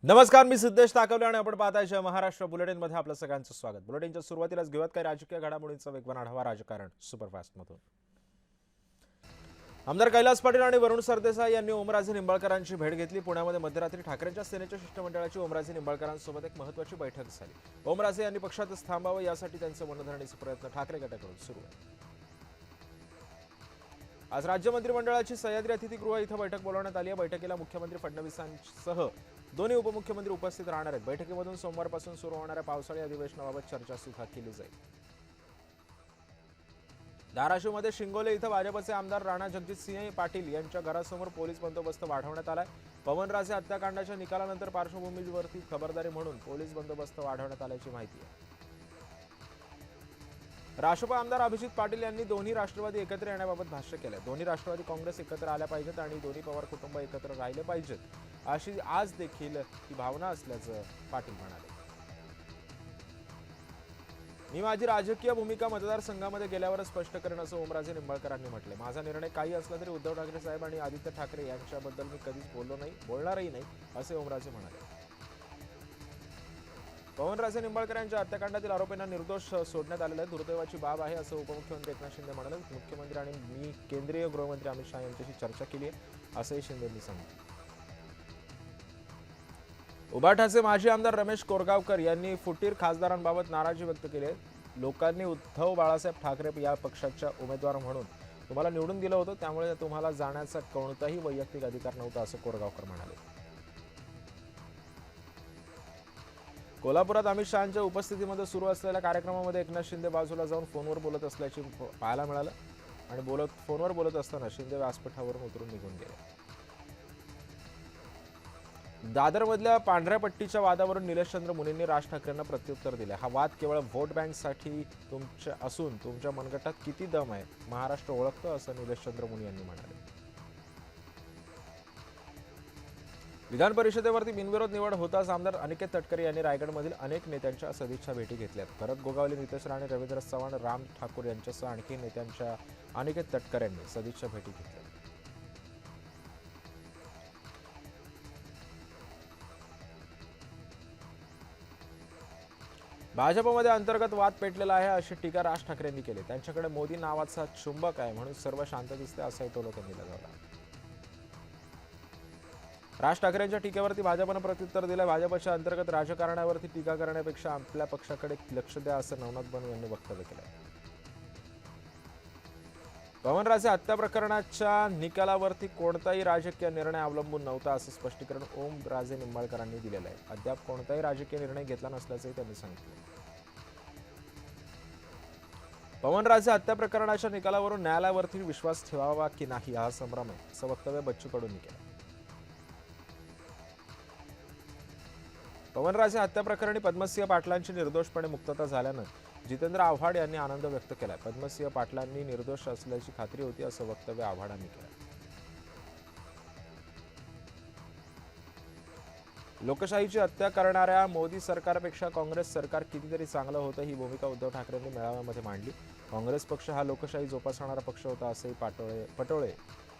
नमस्कार, मी सिद्धेश ताकवले आणि आपण पाहताय जय महाराष्ट्र बुलेटिन मध्ये आपलं सगळ्यांचं स्वागत। बुलेटिनच्या सुरुवातीलाच घेऊयात काही राजकीय घडामोडींचा वेगवान आढावा राजकारण सुपरफास्ट मधून। आमदार कैलास पाटील आणि वरुण सरदेसाई यांनी ओमराजे निंबाळकरांची भेट घेतली। पुण्यामध्ये मध्यरात्री ठाकरेंच्या सेनेच्या शिष्टमंडळाची ओमराजे निंबाळकरांसोबत एक महत्त्वाची बैठक झाली। ओमराजे यांनी पक्षातच थांबावं यासाठी त्यांचे मनधरणीचे प्रयत्न ठाकरे गटाकडून सुरू आहेत। आज राज्य मंत्रिमंडळाची सह्याद्री अतिथीगृह इथं बैठक बोलावण्यात आली आहे। बैठकीला मुख्यमंत्री फडणवीसांसह दोन्ही उपमुख्यमंत्री उपस्थित राहणार आहेत। बैठकीमधून सोमवारपासून सुरू होणाऱ्या पावसाळी अधिवेशनाबाबत चर्चा सुद्धा केली जाईल। धाराशिवमध्ये शिंगोले इथं भाजपचे आमदार राणा जगजितसिंह पाटील यांच्या घरासमोर पोलीस बंदोबस्त वाढवण्यात आलाय। पवनराजे हत्याकांडाच्या निकालानंतर पार्श्वभूमीवरती खबरदारी म्हणून पोलीस बंदोबस्त वाढवण्यात आल्याची माहिती आहे। राष्ट्रपा आमदार अभिजित पाटील यांनी दोन्ही राष्ट्रवादी एकत्र येण्याबाबत भाष्य केलं। दोन्ही राष्ट्रवादी काँग्रेस एकत्र आल्या पाहिजेत आणि दोन्ही पवार कुटुंब एकत्र राहिले पाहिजेत अशी आज देखील ही भावना असल्याचं पाटील म्हणाले। मी माझी राजकीय भूमिका मतदारसंघामध्ये गेल्यावर स्पष्ट करेन असं ओमराजे निंबाळकरांनी म्हटले। माझा निर्णय काही असला तरी उद्धव ठाकरे साहेब आणि आदित्य ठाकरे यांच्याबद्दल मी कधीच बोलणारही नाही असे ओमराजे म्हणाले। पवनराजे निंबाळकर यांच्या हत्याकांडातील आरोपींना निर्दोष सोडण्यात आलेलं आहे। दुर्दैवाची बाब आहे असं उपमुख्यमंत्री एकनाथ शिंदे म्हणाले। मुख्यमंत्री आणि मी केंद्रीय गृहमंत्री अमित शहा यांच्याशी चर्चा केली आहे असंही शिंदेंनी सांगितलं। उभाठाचे माजी आमदार रमेश कोरगावकर यांनी फुटीर खासदारांबाबत नाराजी व्यक्त केली आहे। लोकांनी उद्धव बाळासाहेब ठाकरे या पक्षाच्या उमेदवार म्हणून तुम्हाला निवडून दिलं होतं, त्यामुळे तुम्हाला जाण्याचा कोणताही वैयक्तिक अधिकार नव्हता असं कोरगावकर म्हणाले। कोल्हापुरात अमित शहांच्या उपस्थितीमध्ये सुरू असलेल्या कार्यक्रमामध्ये एकनाथ शिंदे बाजूला जाऊन फोनवर बोलत असल्याची पाहायला मिळालं आणि फोनवर बोलत असताना शिंदे व्यासपीठावरून उतरून निघून गेले। दादरमधल्या पांढऱ्या पट्टीच्या वादावरून निलेशचंद्र मुनींनी राज ठाकरेंना प्रत्युत्तर दिले। हा वाद केवळ व्होट बँकसाठी तुमच्या मनगटात किती दम आहे महाराष्ट्र ओळखतो असं निलेशचंद्र मुनी यांनी म्हणाले। विधान परिषदेवरती बिनविरोध निवड होताच आमदार अनिकेत तटकरे यांनी रायगडमधील अनेक नेत्यांच्या सदिच्छा भेटी घेतल्यात। भरत गोगावले, नितेश राणे, रवींद्र चव्हाण, राम ठाकूर यांच्यासह आणखी नेत्यांच्या अनिकेत तटकरे यांनी सदिच्छा भेटी घेतल्या। भाजपमध्ये अंतर्गत वाद पेटलेला आहे अशी टीका राज ठाकरेंनी केली। त्यांच्याकडे मोदी नावाचा चुंबक आहे म्हणून सर्व शांत दिसते असाही टोला त्यांनी लगावला। राज ठाकरेंच्या टीकेवरती भाजपनं प्रत्युत्तर दिलं। भाजपच्या अंतर्गत राजकारणावरती टीका करण्यापेक्षा आपल्या पक्षाकडे लक्ष द्या असं नवनाथ बनू यांनी वक्तव्य केलं। पवनराजे हत्या प्रकरणाच्या निकालावरती कोणताही राजकीय निर्णय अवलंबून नव्हता असं स्पष्टीकरण ओमराजे निंबाळकरांनी दिलेलं आहे। अद्याप कोणताही राजकीय निर्णय घेतला नसल्याचंही त्यांनी सांगितलं। पवनराजे हत्या प्रकरणाच्या निकालावरून न्यायालयावरती विश्वास ठेवावा की नाही हा संभ्रम आहे असं वक्तव्य बच्चू कडूंनी केलं। पवनराजे हत्या प्रकरणी पद्मसिंह पाटलांची निर्दोषपणे मुक्तता झाल्यानं जितेंद्र आव्हाड यांनी आनंद व्यक्त केलाय। पद्मसिंह पाटलांनी निर्दोष असल्याची खात्री होती असं वक्तव्य आव्हाडांनी केलं। लोकशाहीची हत्या करणाऱ्या मोदी सरकारपेक्षा काँग्रेस सरकार कितीतरी चांगलं होतं ही भूमिका उद्धव ठाकरेंनी मेळाव्यामध्ये मांडली। काँग्रेस पक्ष हा लोकशाही जोपासणारा पक्ष होता असंही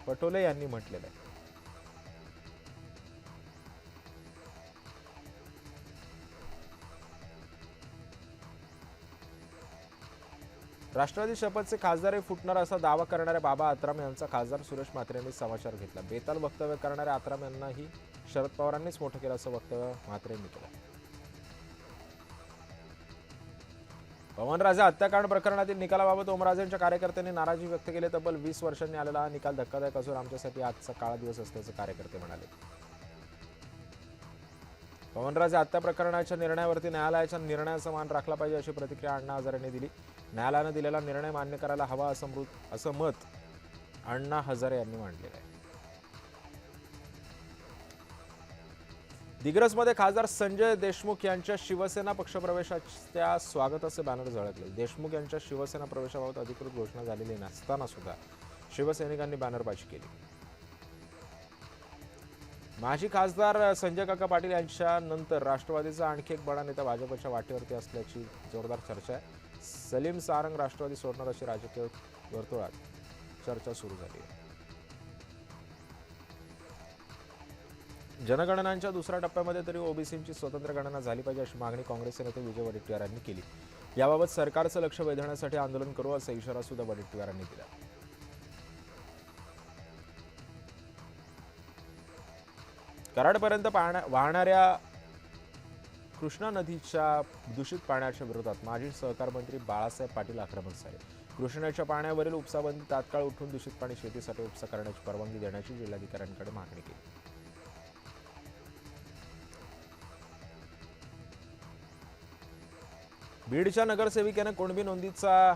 पटोले यांनी म्हटलेलं आहे। राष्ट्रवादी शपथचे खासदारही फुटणार असा दावा करणाऱ्या बाबा आत्राम यांचा खासदार सुरेश म्हात्रे यांनी समाचार घेतला। बेताल वक्तव्य करणाऱ्या आत्राम यांनाही शरद पवारांनीच मोठं केलं असं वक्तव्य म्हात्रे यांनी केलं। पवनराजे हत्याकांड प्रकरणातील निकालाबाबत ओमराजेंच्या कार्यकर्त्यांनी नाराजी व्यक्त केली। तब्बल 20 वर्षांनी आलेला हा निकाल धक्कादायक असून आमच्यासाठी आजचा काळा दिवस असल्याचं कार्यकर्ते म्हणाले। पवनराजे हत्या प्रकरणाच्या निर्णयावरती न्यायालयाच्या निर्णयाचा मान राखला पाहिजे अशी प्रतिक्रिया अण्णा हजारे यांनी दिली। न्यायालयाने दिलेला निर्णय मान्य करायला हवा असं मत अण्णा हजारे यांनी मांडलेलं आहे। दिग्रसमध्ये खासदार संजय देशमुख यांच्या शिवसेना पक्षप्रवेशाच्या स्वागताचे बॅनर झळकले। देशमुख यांच्या शिवसेना प्रवेशाबाबत अधिकृत घोषणा झालेली नसताना सुद्धा शिवसैनिकांनी बॅनरबाजी केली। माजी खासदार संजय काका पाटील यांच्यानंतर राष्ट्रवादीचा आणखी एक बडा नेता भाजपच्या वाटेवरती असल्याची जोरदार चर्चा आहे। सलीम सारंग राष्ट्रवादी सोडणार अशी राजकीय वर्तुळात चर्चा सुरू झाली आहे। जनगणनांच्या दुसऱ्या टप्प्यामध्ये तरी ओबीसींची स्वतंत्र गणना झाली पाहिजे अशी मागणी काँग्रेसचे नेते विजय वडेट्टीवार यांनी केली. याबाबत सरकारचं लक्ष वेधण्यासाठी आंदोलन करू असा इशारा सुद्धा वडेट्टीवार यांनी दिला. कराडपर्यंत वाहणाऱ्या कृष्णा नदीच्या दूषित पाण्याच्या विरोधात माजी सहकार मंत्री बाळासाहेब पाटील आक्रमक झाले. कृष्णेच्या पाण्यावरील उपसाबंदी तात्काळ उठवून दूषित पाणी शेतीसाठी उपसा करण्याची परवानगी देण्याची जिल्हाधिकाऱ्यांकडे मागणी केली. बीडच्या नगरसेविकेने कुणबी नोंदीचा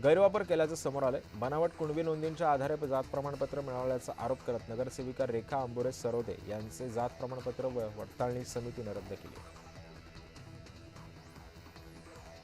गैरवापर केल्याचं समोर आलंय. बनावट कुणबी नोंदींच्या आधारे जात प्रमाणपत्र मिळवल्याचा आरोप करत नगरसेविका रेखा अंबुरे सरोदे यांचे जात प्रमाणपत्र पडताळणी समितीने रद्द केले.